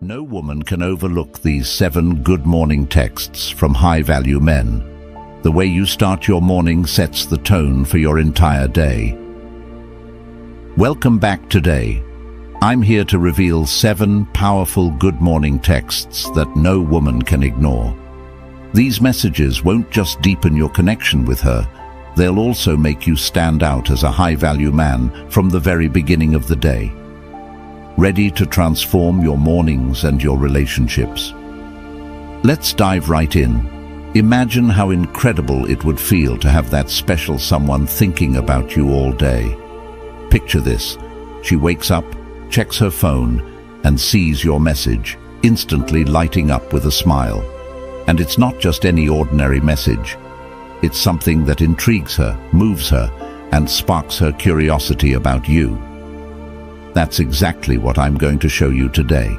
No woman can overlook these 7 good morning texts from high-value men. The way you start your morning sets the tone for your entire day. Welcome back today. I'm here to reveal 7 powerful good morning texts that no woman can ignore. These messages won't just deepen your connection with her, they'll also make you stand out as a high-value man from the very beginning of the day. Ready to transform your mornings and your relationships? Let's dive right in. Imagine how incredible it would feel to have that special someone thinking about you all day. Picture this. She wakes up, checks her phone, and sees your message, instantly lighting up with a smile. And it's not just any ordinary message. It's something that intrigues her, moves her, and sparks her curiosity about you. That's exactly what I'm going to show you today.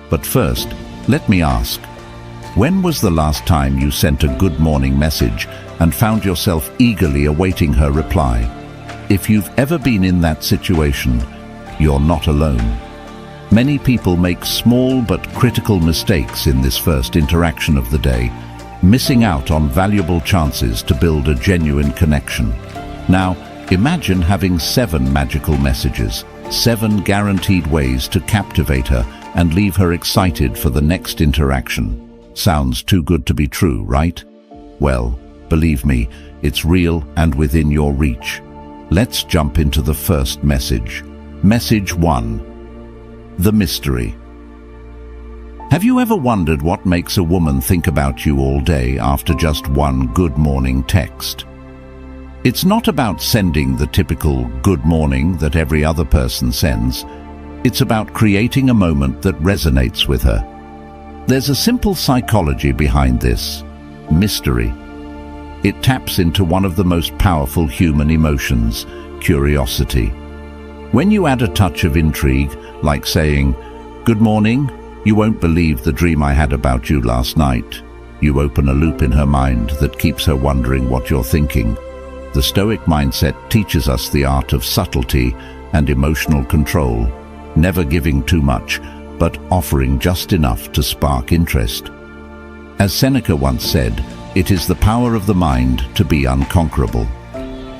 But first, let me ask, when was the last time you sent a good morning message and found yourself eagerly awaiting her reply? If you've ever been in that situation, you're not alone. Many people make small but critical mistakes in this first interaction of the day, missing out on valuable chances to build a genuine connection. Now, imagine having 7 magical messages, 7 guaranteed ways to captivate her and leave her excited for the next interaction. Sounds too good to be true, right? Well, believe me, it's real and within your reach. Let's jump into the first message. Message 1. The mystery. Have you ever wondered what makes a woman think about you all day after just one good morning text? It's not about sending the typical good morning that every other person sends. It's about creating a moment that resonates with her. There's a simple psychology behind this: mystery. It taps into one of the most powerful human emotions, curiosity. When you add a touch of intrigue, like saying, "Good morning, you won't believe the dream I had about you last night," you open a loop in her mind that keeps her wondering what you're thinking. The Stoic mindset teaches us the art of subtlety and emotional control, never giving too much, but offering just enough to spark interest. As Seneca once said, it is the power of the mind to be unconquerable.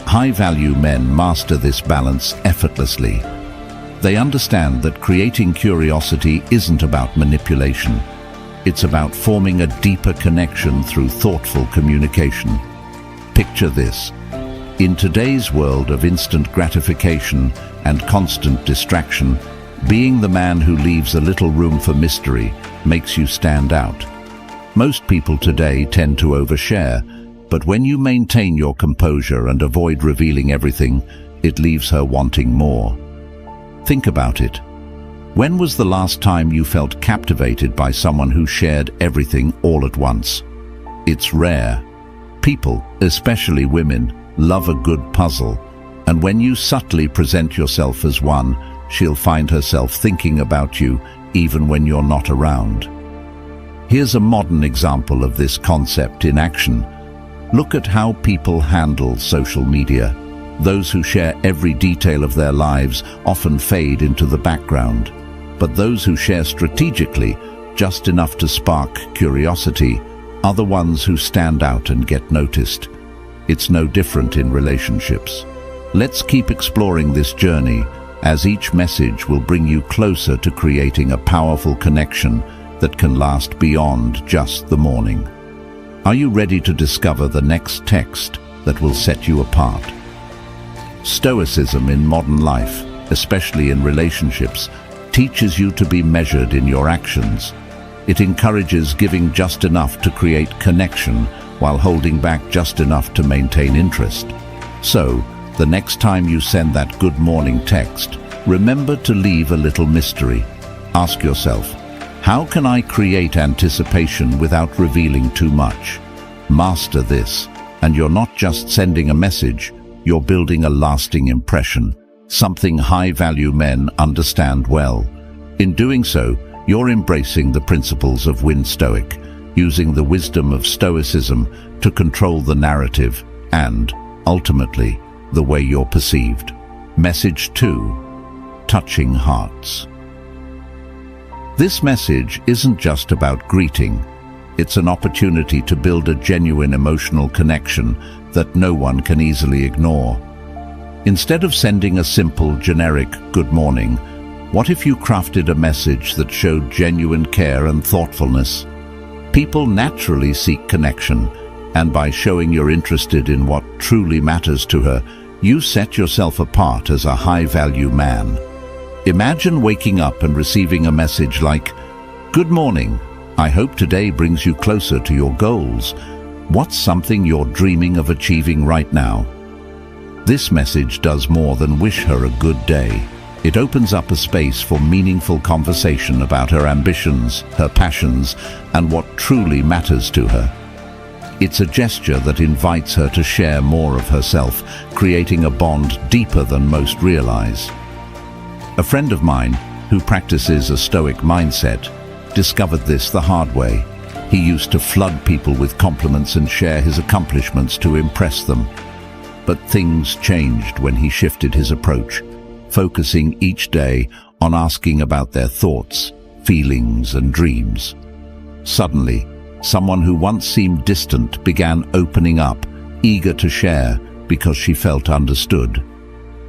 High-value men master this balance effortlessly. They understand that creating curiosity isn't about manipulation. It's about forming a deeper connection through thoughtful communication. Picture this. In today's world of instant gratification and constant distraction, being the man who leaves a little room for mystery makes you stand out. Most people today tend to overshare, but when you maintain your composure and avoid revealing everything, it leaves her wanting more. Think about it. When was the last time you felt captivated by someone who shared everything all at once? It's rare. People, especially women, love a good puzzle, and when you subtly present yourself as one, she'll find herself thinking about you even when you're not around. Here's a modern example of this concept in action. Look at how people handle social media. Those who share every detail of their lives often fade into the background, but those who share strategically, just enough to spark curiosity, are the ones who stand out and get noticed. It's no different in relationships. Let's keep exploring this journey, as each message will bring you closer to creating a powerful connection that can last beyond just the morning. Are you ready to discover the next text that will set you apart? Stoicism in modern life, especially in relationships, teaches you to be measured in your actions. It encourages giving just enough to create connection while holding back just enough to maintain interest. So, the next time you send that good morning text, remember to leave a little mystery. Ask yourself, how can I create anticipation without revealing too much? Master this, and you're not just sending a message, you're building a lasting impression, something high-value men understand well. In doing so, you're embracing the principles of Stoic, using the wisdom of Stoicism to control the narrative and, ultimately, the way you're perceived. Message 2. Touching hearts. This message isn't just about greeting. It's an opportunity to build a genuine emotional connection that no one can easily ignore. Instead of sending a simple, generic "good morning," what if you crafted a message that showed genuine care and thoughtfulness? People naturally seek connection, and by showing you're interested in what truly matters to her, you set yourself apart as a high-value man. Imagine waking up and receiving a message like, "Good morning. I hope today brings you closer to your goals. What's something you're dreaming of achieving right now?" This message does more than wish her a good day. It opens up a space for meaningful conversation about her ambitions, her passions, and what truly matters to her. It's a gesture that invites her to share more of herself, creating a bond deeper than most realize. A friend of mine, who practices a Stoic mindset, discovered this the hard way. He used to flood people with compliments and share his accomplishments to impress them. But things changed when he shifted his approach, focusing each day on asking about their thoughts, feelings, and dreams. Suddenly, someone who once seemed distant began opening up, eager to share because she felt understood.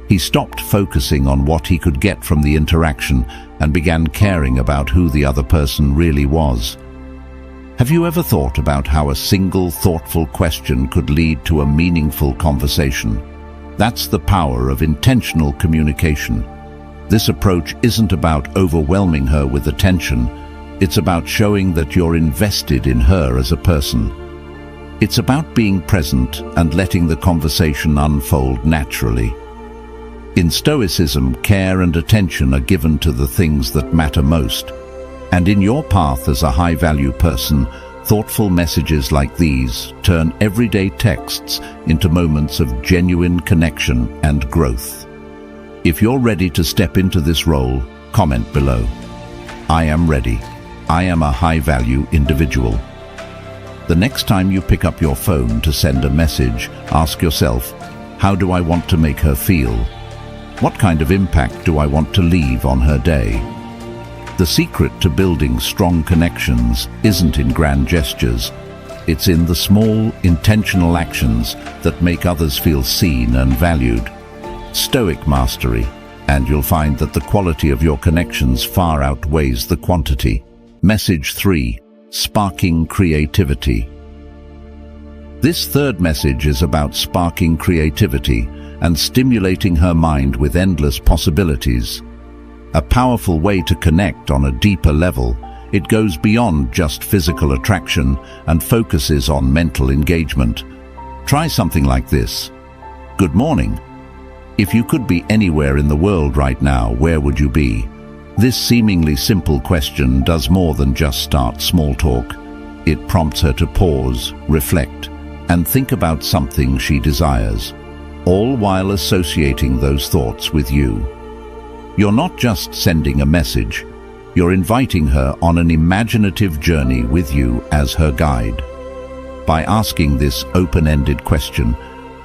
He stopped focusing on what he could get from the interaction and began caring about who the other person really was. Have you ever thought about how a single thoughtful question could lead to a meaningful conversation? That's the power of intentional communication. This approach isn't about overwhelming her with attention. It's about showing that you're invested in her as a person. It's about being present and letting the conversation unfold naturally. In Stoicism, care and attention are given to the things that matter most. And in your path as a high-value person, thoughtful messages like these turn everyday texts into moments of genuine connection and growth. If you're ready to step into this role, comment below. I am ready. I am a high-value individual. The next time you pick up your phone to send a message, ask yourself, how do I want to make her feel? What kind of impact do I want to leave on her day? The secret to building strong connections isn't in grand gestures. It's in the small, intentional actions that make others feel seen and valued. Stoic mastery, and you'll find that the quality of your connections far outweighs the quantity. Message 3. Sparking creativity. This third message is about sparking creativity and stimulating her mind with endless possibilities. A powerful way to connect on a deeper level, it goes beyond just physical attraction and focuses on mental engagement. Try something like this. Good morning. If you could be anywhere in the world right now, where would you be? This seemingly simple question does more than just start small talk. It prompts her to pause, reflect, and think about something she desires, all while associating those thoughts with you. You're not just sending a message, you're inviting her on an imaginative journey with you as her guide. By asking this open-ended question,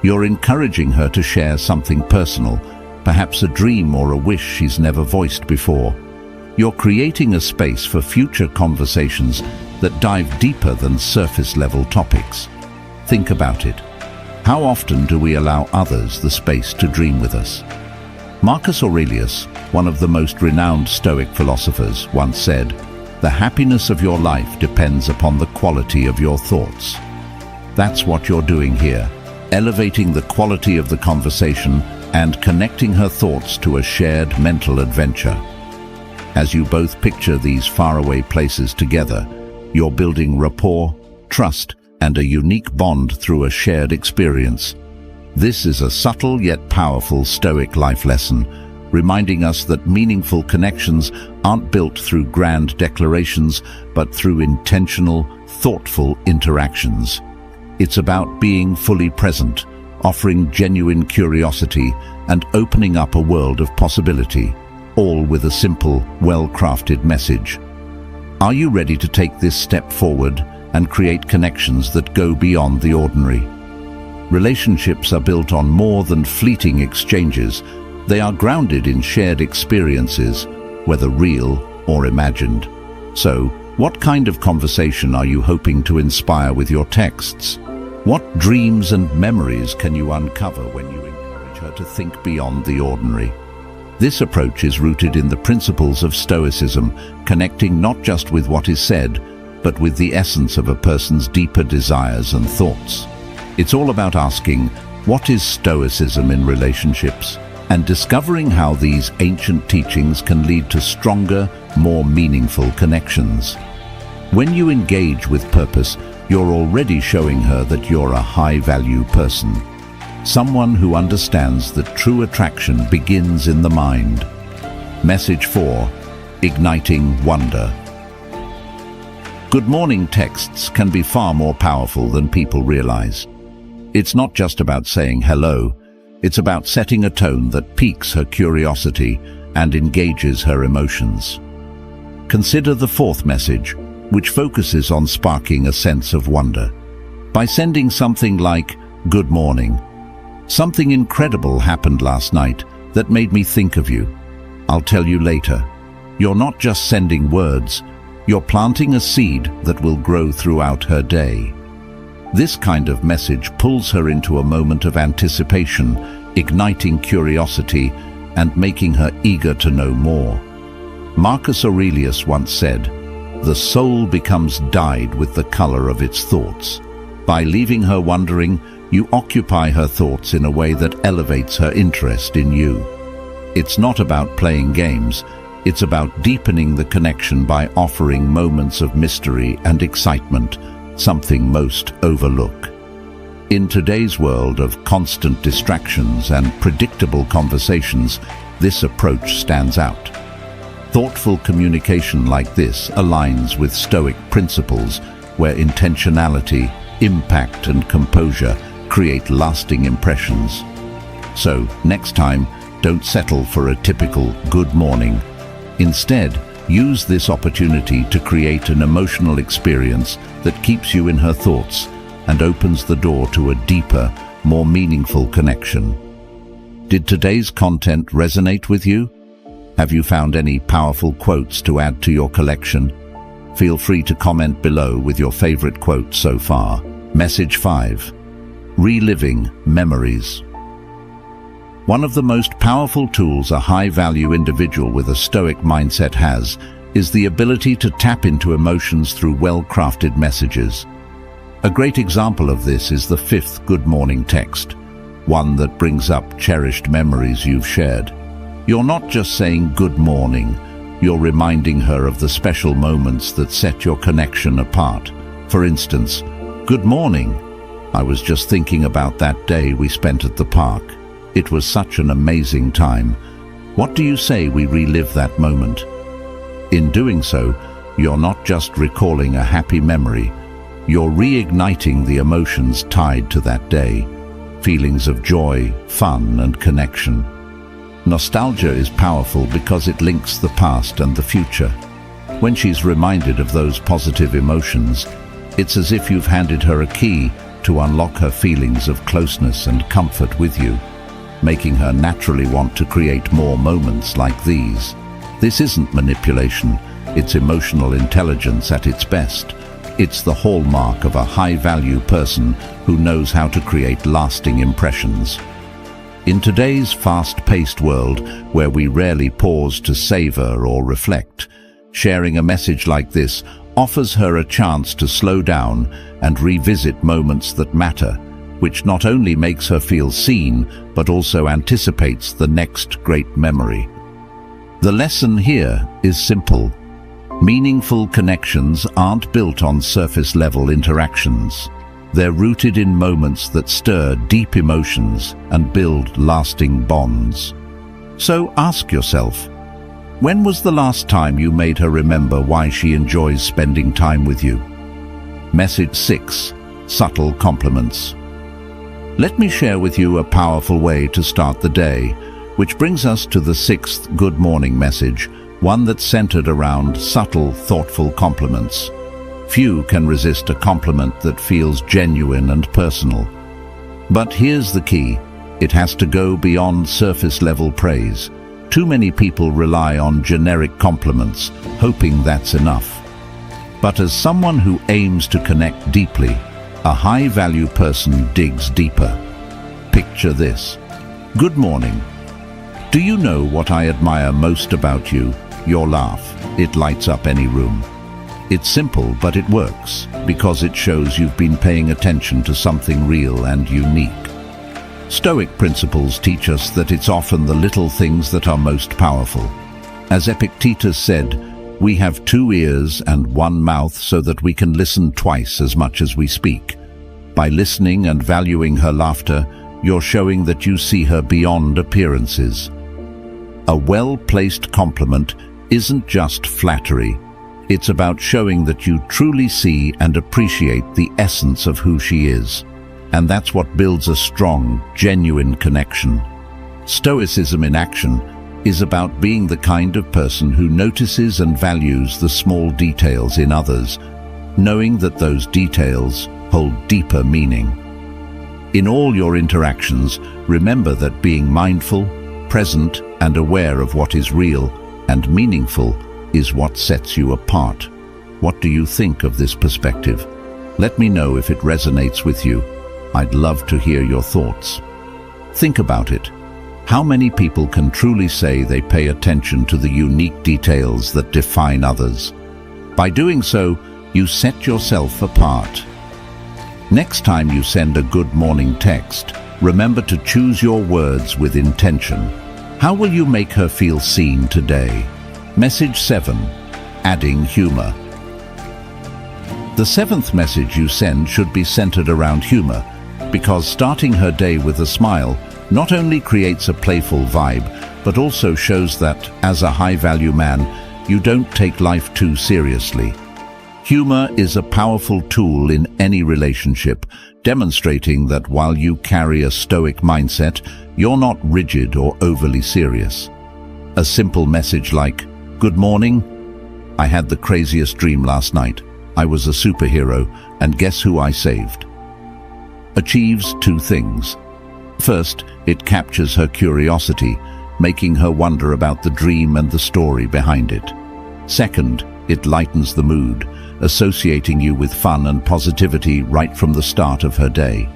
you're encouraging her to share something personal, perhaps a dream or a wish she's never voiced before. You're creating a space for future conversations that dive deeper than surface-level topics. Think about it. How often do we allow others the space to dream with us? Marcus Aurelius, one of the most renowned Stoic philosophers, once said, "The happiness of your life depends upon the quality of your thoughts." That's what you're doing here, elevating the quality of the conversation and connecting her thoughts to a shared mental adventure. As you both picture these faraway places together, you're building rapport, trust, and a unique bond through a shared experience. This is a subtle yet powerful Stoic life lesson, reminding us that meaningful connections aren't built through grand declarations, but through intentional, thoughtful interactions. It's about being fully present, offering genuine curiosity, and opening up a world of possibility, all with a simple, well-crafted message. Are you ready to take this step forward and create connections that go beyond the ordinary? Relationships are built on more than fleeting exchanges. They are grounded in shared experiences, whether real or imagined. So, what kind of conversation are you hoping to inspire with your texts? What dreams and memories can you uncover when you encourage her to think beyond the ordinary? This approach is rooted in the principles of Stoicism, connecting not just with what is said, but with the essence of a person's deeper desires and thoughts. It's all about asking, what is Stoicism in relationships? And discovering how these ancient teachings can lead to stronger, more meaningful connections. When you engage with purpose, you're already showing her that you're a high-value person. Someone who understands that true attraction begins in the mind. Message 4. Igniting wonder. Good morning texts can be far more powerful than people realize. It's not just about saying hello, it's about setting a tone that piques her curiosity and engages her emotions. Consider the fourth message, which focuses on sparking a sense of wonder. By sending something like, "Good morning. Something incredible happened last night that made me think of you. I'll tell you later." You're not just sending words, you're planting a seed that will grow throughout her day. This kind of message pulls her into a moment of anticipation, igniting curiosity and making her eager to know more. Marcus Aurelius once said, "The soul becomes dyed with the color of its thoughts." By leaving her wondering, you occupy her thoughts in a way that elevates her interest in you. It's not about playing games, it's about deepening the connection by offering moments of mystery and excitement, something most overlook. In today's world of constant distractions and predictable conversations, this approach stands out. Thoughtful communication like this aligns with Stoic principles where intentionality, impact and composure create lasting impressions. So, next time, don't settle for a typical good morning. Instead, use this opportunity to create an emotional experience that keeps you in her thoughts and opens the door to a deeper, more meaningful connection. Did today's content resonate with you? Have you found any powerful quotes to add to your collection? Feel free to comment below with your favorite quote so far. Message 5. Reliving memories. One of the most powerful tools a high-value individual with a Stoic mindset has is the ability to tap into emotions through well-crafted messages. A great example of this is the 5th Good Morning text, one that brings up cherished memories you've shared. You're not just saying good morning, you're reminding her of the special moments that set your connection apart. For instance, "Good morning. I was just thinking about that day we spent at the park. It was such an amazing time. What do you say we relive that moment?" In doing so, you're not just recalling a happy memory, you're reigniting the emotions tied to that day, feelings of joy, fun, and connection. Nostalgia is powerful because it links the past and the future. When she's reminded of those positive emotions, it's as if you've handed her a key to unlock her feelings of closeness and comfort with you, making her naturally want to create more moments like these. This isn't manipulation, it's emotional intelligence at its best. It's the hallmark of a high-value person who knows how to create lasting impressions. In today's fast-paced world, where we rarely pause to savor or reflect, sharing a message like this offers her a chance to slow down and revisit moments that matter, which not only makes her feel seen, but also anticipates the next great memory. The lesson here is simple. Meaningful connections aren't built on surface-level interactions. They're rooted in moments that stir deep emotions and build lasting bonds. So ask yourself, when was the last time you made her remember why she enjoys spending time with you? Message 6. Subtle compliments. Let me share with you a powerful way to start the day, which brings us to the 6th Good Morning message, one that's centered around subtle, thoughtful compliments. Few can resist a compliment that feels genuine and personal. But here's the key. It has to go beyond surface-level praise. Too many people rely on generic compliments, hoping that's enough. But as someone who aims to connect deeply, a high-value person digs deeper. Picture this. Good morning. Do you know what I admire most about you? Your laugh. It lights up any room. It's simple, but it works, because it shows you've been paying attention to something real and unique. Stoic principles teach us that it's often the little things that are most powerful. As Epictetus said, we have 2 ears and 1 mouth so that we can listen twice as much as we speak. By listening and valuing her laughter, you're showing that you see her beyond appearances. A well-placed compliment isn't just flattery. It's about showing that you truly see and appreciate the essence of who she is. And that's what builds a strong, genuine connection. Stoicism in action is about being the kind of person who notices and values the small details in others, knowing that those details hold deeper meaning. In all your interactions, remember that being mindful, present, and aware of what is real and meaningful is what sets you apart. What do you think of this perspective? Let me know if it resonates with you. I'd love to hear your thoughts. Think about it. How many people can truly say they pay attention to the unique details that define others? By doing so, you set yourself apart. Next time you send a good morning text, remember to choose your words with intention. How will you make her feel seen today? Message 7. Adding humor. The 7th message you send should be centered around humor, because starting her day with a smile not only creates a playful vibe, but also shows that, as a high-value man, you don't take life too seriously. Humor is a powerful tool in any relationship, demonstrating that while you carry a stoic mindset, you're not rigid or overly serious. A simple message like, "Good morning. I had the craziest dream last night. I was a superhero, and guess who I saved?" Achieves 2 things. First, it captures her curiosity, making her wonder about the dream and the story behind it. Second, it lightens the mood, associating you with fun and positivity right from the start of her day.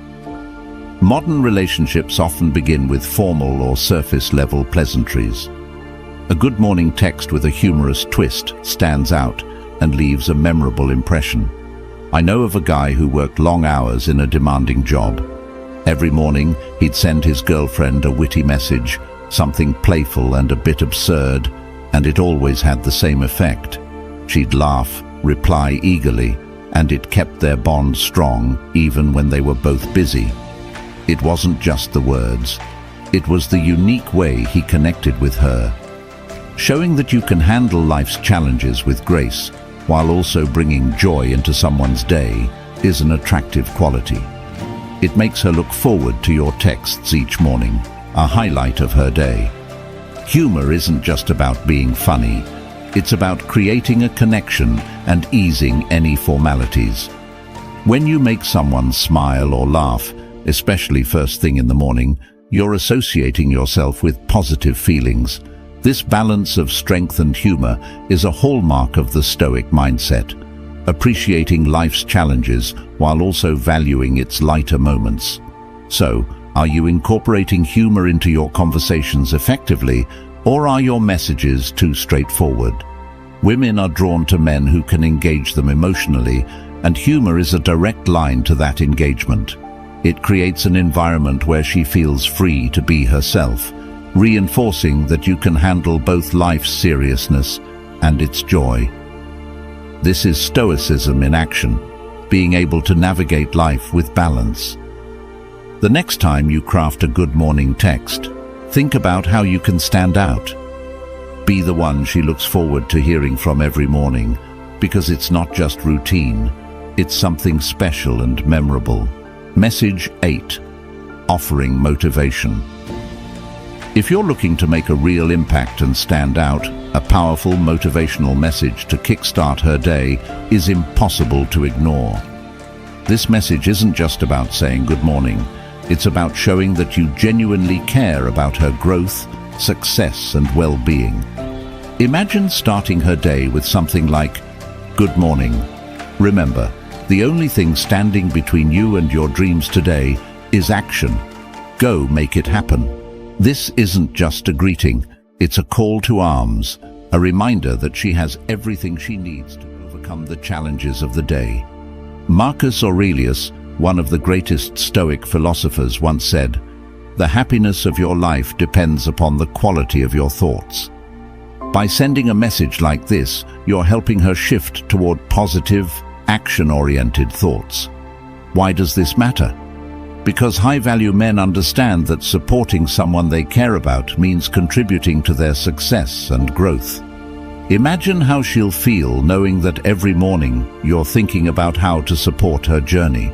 Modern relationships often begin with formal or surface-level pleasantries. A good morning text with a humorous twist stands out and leaves a memorable impression. I know of a guy who worked long hours in a demanding job. Every morning, he'd send his girlfriend a witty message, something playful and a bit absurd, and it always had the same effect. She'd laugh, reply eagerly, and it kept their bond strong even when they were both busy. It wasn't just the words. It was the unique way he connected with her. Showing that you can handle life's challenges with grace while also bringing joy into someone's day is an attractive quality. It makes her look forward to your texts each morning, a highlight of her day. Humor isn't just about being funny. It's about creating a connection and easing any formalities. When you make someone smile or laugh, especially first thing in the morning, you're associating yourself with positive feelings. This balance of strength and humor is a hallmark of the Stoic mindset, appreciating life's challenges while also valuing its lighter moments. So, are you incorporating humor into your conversations effectively, or are your messages too straightforward? Women are drawn to men who can engage them emotionally, and humor is a direct line to that engagement. It creates an environment where she feels free to be herself, reinforcing that you can handle both life's seriousness and its joy. This is Stoicism in action, being able to navigate life with balance. The next time you craft a good morning text, think about how you can stand out. Be the one she looks forward to hearing from every morning, because it's not just routine, it's something special and memorable. Message 8. Offering motivation. If you're looking to make a real impact and stand out, a powerful motivational message to kickstart her day is impossible to ignore. This message isn't just about saying good morning. It's about showing that you genuinely care about her growth, success, and well-being. Imagine starting her day with something like, "Good morning. Remember, the only thing standing between you and your dreams today is action. Go make it happen. This isn't just a greeting, it's a call to arms, a reminder that she has everything she needs to overcome the challenges of the day. Marcus Aurelius, one of the greatest Stoic philosophers, once said, "The happiness of your life depends upon the quality of your thoughts." By sending a message like this, you're helping her shift toward positive, action-oriented thoughts. Why does this matter? Because high-value men understand that supporting someone they care about means contributing to their success and growth. Imagine how she'll feel knowing that every morning you're thinking about how to support her journey.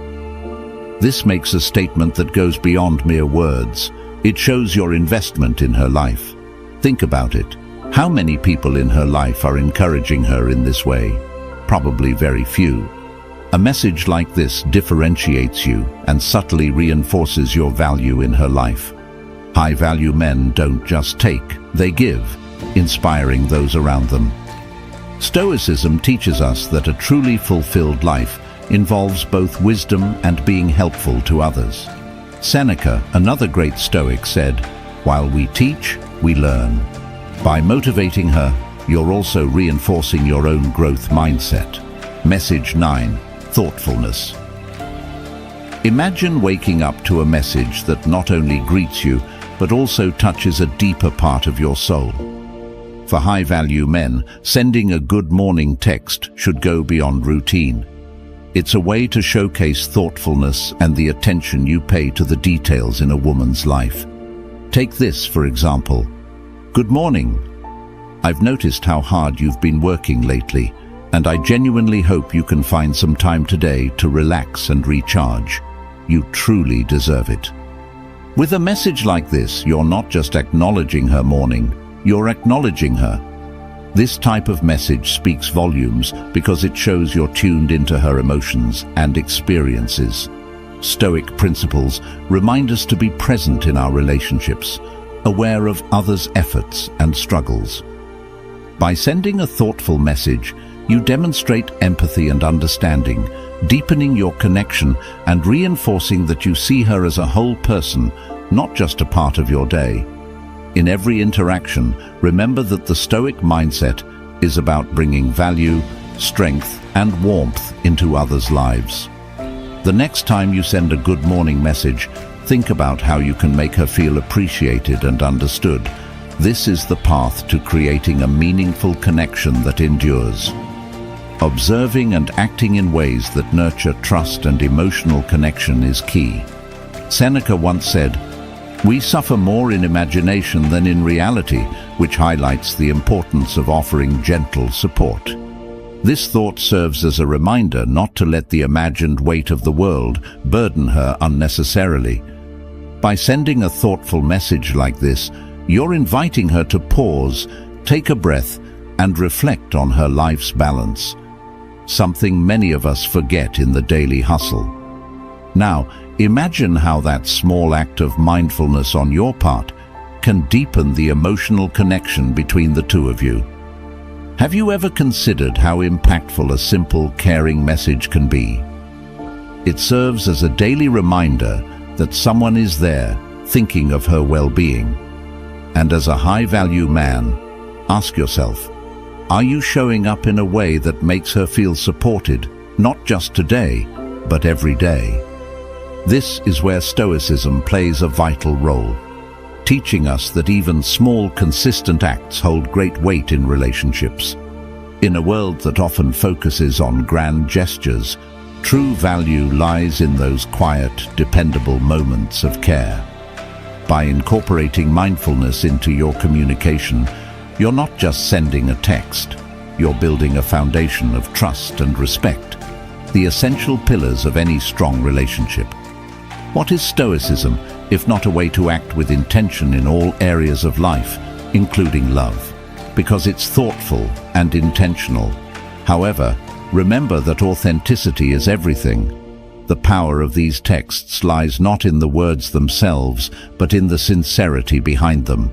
This makes a statement that goes beyond mere words. It shows your investment in her life. Think about it. How many people in her life are encouraging her in this way? Probably very few. A message like this differentiates you and subtly reinforces your value in her life. High-value men don't just take, they give, inspiring those around them. Stoicism teaches us that a truly fulfilled life involves both wisdom and being helpful to others. Seneca, another great Stoic, said, "While we teach, we learn." By motivating her, you're also reinforcing your own growth mindset. Message 9. Thoughtfulness. Imagine waking up to a message that not only greets you, but also touches a deeper part of your soul. For high-value men, sending a good morning text should go beyond routine. It's a way to showcase thoughtfulness and the attention you pay to the details in a woman's life. Take this, for example. "Good morning. I've noticed how hard you've been working lately, and I genuinely hope you can find some time today to relax and recharge. You truly deserve it." With a message like this, you're not just acknowledging her morning, you're acknowledging her. This type of message speaks volumes because it shows you're tuned into her emotions and experiences. Stoic principles remind us to be present in our relationships, aware of others' efforts and struggles. By sending a thoughtful message, you demonstrate empathy and understanding, deepening your connection and reinforcing that you see her as a whole person, not just a part of your day. In every interaction, remember that the Stoic mindset is about bringing value, strength, and warmth into others' lives. The next time you send a good morning message, think about how you can make her feel appreciated and understood. This is the path to creating a meaningful connection that endures. Observing and acting in ways that nurture trust and emotional connection is key. Seneca once said, "We suffer more in imagination than in reality," which highlights the importance of offering gentle support. This thought serves as a reminder not to let the imagined weight of the world burden her unnecessarily. By sending a thoughtful message like this, you're inviting her to pause, take a breath, and reflect on her life's balance, something many of us forget in the daily hustle. Now, imagine how that small act of mindfulness on your part can deepen the emotional connection between the two of you. Have you ever considered how impactful a simple, caring message can be? It serves as a daily reminder that someone is there, thinking of her well-being. And as a high-value man, ask yourself, are you showing up in a way that makes her feel supported, not just today, but every day? This is where Stoicism plays a vital role, teaching us that even small, consistent acts hold great weight in relationships. In a world that often focuses on grand gestures, true value lies in those quiet, dependable moments of care. By incorporating mindfulness into your communication, you're not just sending a text, you're building a foundation of trust and respect, the essential pillars of any strong relationship. What is Stoicism, if not a way to act with intention in all areas of life, including love? Because it's thoughtful and intentional. However, remember that authenticity is everything. The power of these texts lies not in the words themselves, but in the sincerity behind them.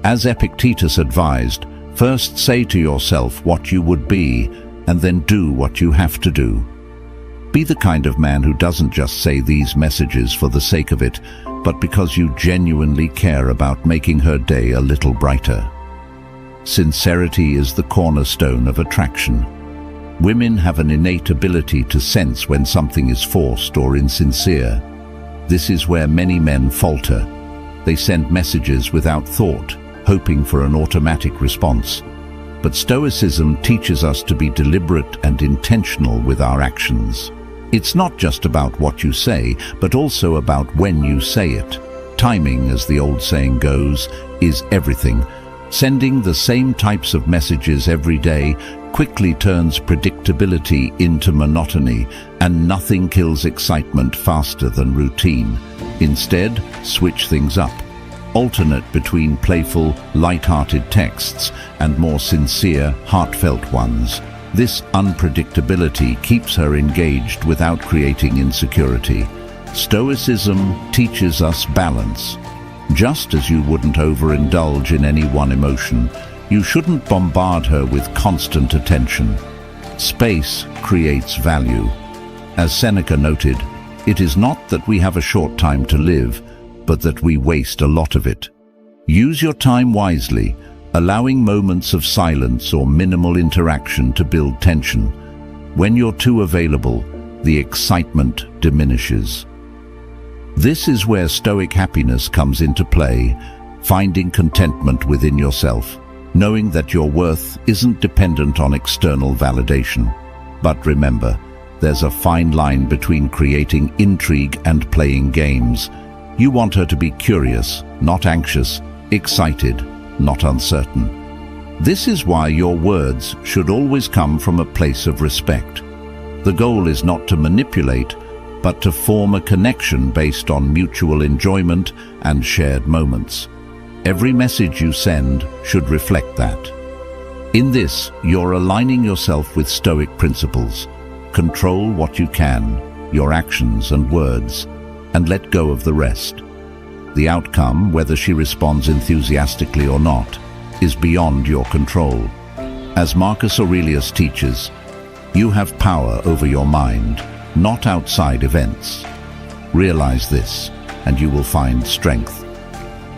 As Epictetus advised, first say to yourself what you would be, and then do what you have to do. Be the kind of man who doesn't just say these messages for the sake of it, but because you genuinely care about making her day a little brighter. Sincerity is the cornerstone of attraction. Women have an innate ability to sense when something is forced or insincere. This is where many men falter. They send messages without thought, hoping for an automatic response. But Stoicism teaches us to be deliberate and intentional with our actions. It's not just about what you say, but also about when you say it. Timing, as the old saying goes, is everything. Sending the same types of messages every day quickly turns predictability into monotony, and nothing kills excitement faster than routine. Instead, switch things up. Alternate between playful, light-hearted texts and more sincere, heartfelt ones. This unpredictability keeps her engaged without creating insecurity. Stoicism teaches us balance. Just as you wouldn't overindulge in any one emotion, you shouldn't bombard her with constant attention. Space creates value. As Seneca noted, it is not that we have a short time to live, but that we waste a lot of it. Use your time wisely, allowing moments of silence or minimal interaction to build tension. When you're too available, the excitement diminishes. This is where Stoic happiness comes into play, finding contentment within yourself, knowing that your worth isn't dependent on external validation. But remember, there's a fine line between creating intrigue and playing games. You want her to be curious, not anxious, excited, not uncertain. This is why your words should always come from a place of respect. The goal is not to manipulate, but to form a connection based on mutual enjoyment and shared moments. Every message you send should reflect that. In this, you're aligning yourself with Stoic principles. Control what you can, your actions and words, and let go of the rest. The outcome, whether she responds enthusiastically or not, is beyond your control. As Marcus Aurelius teaches, you have power over your mind, not outside events. Realize this, and you will find strength.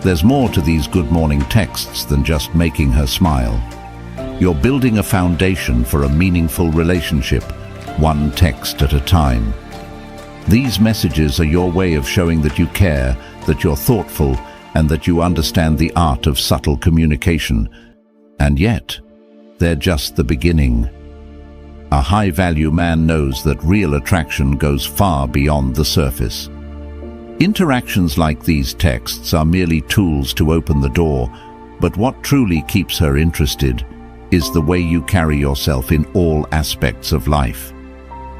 There's more to these good morning texts than just making her smile. You're building a foundation for a meaningful relationship, one text at a time. These messages are your way of showing that you care, that you're thoughtful, and that you understand the art of subtle communication. And yet, they're just the beginning. A high-value man knows that real attraction goes far beyond the surface. Interactions like these texts are merely tools to open the door, but what truly keeps her interested is the way you carry yourself in all aspects of life.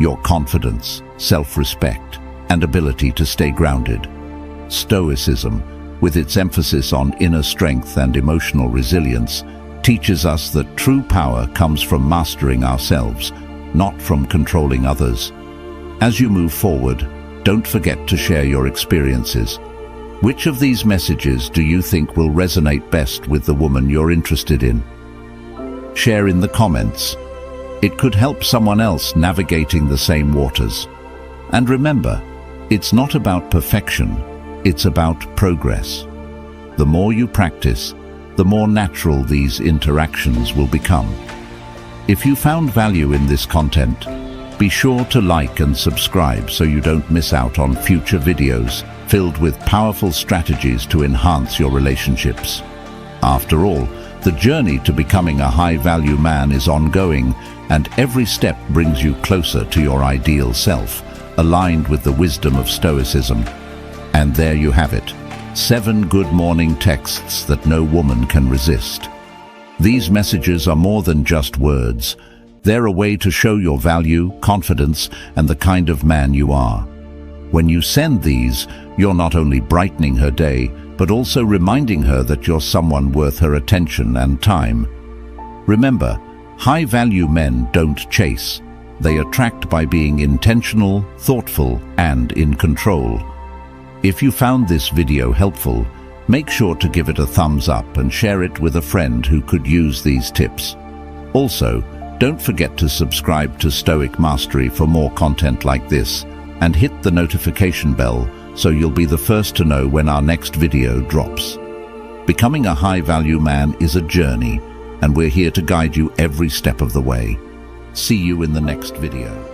Your confidence, self-respect, and ability to stay grounded. Stoicism, with its emphasis on inner strength and emotional resilience, teaches us that true power comes from mastering ourselves, not from controlling others. As you move forward, don't forget to share your experiences. Which of these messages do you think will resonate best with the woman you're interested in? Share in the comments. It could help someone else navigating the same waters. And remember, it's not about perfection, it's about progress. The more you practice, the more natural these interactions will become. If you found value in this content, be sure to like and subscribe so you don't miss out on future videos filled with powerful strategies to enhance your relationships. After all, the journey to becoming a high-value man is ongoing, and every step brings you closer to your ideal self, aligned with the wisdom of Stoicism. And there you have it, 7 good morning texts that no woman can resist. These messages are more than just words. They're a way to show your value, confidence, and the kind of man you are. When you send these, you're not only brightening her day, but also reminding her that you're someone worth her attention and time. Remember, high-value men don't chase. They attract by being intentional, thoughtful, and in control. If you found this video helpful, make sure to give it a thumbs up and share it with a friend who could use these tips. Also, Don't forget to subscribe to Stoic Mastery for more content like this, and hit the notification bell so you'll be the first to know when our next video drops. Becoming a high-value man is a journey, and we're here to guide you every step of the way. See you in the next video.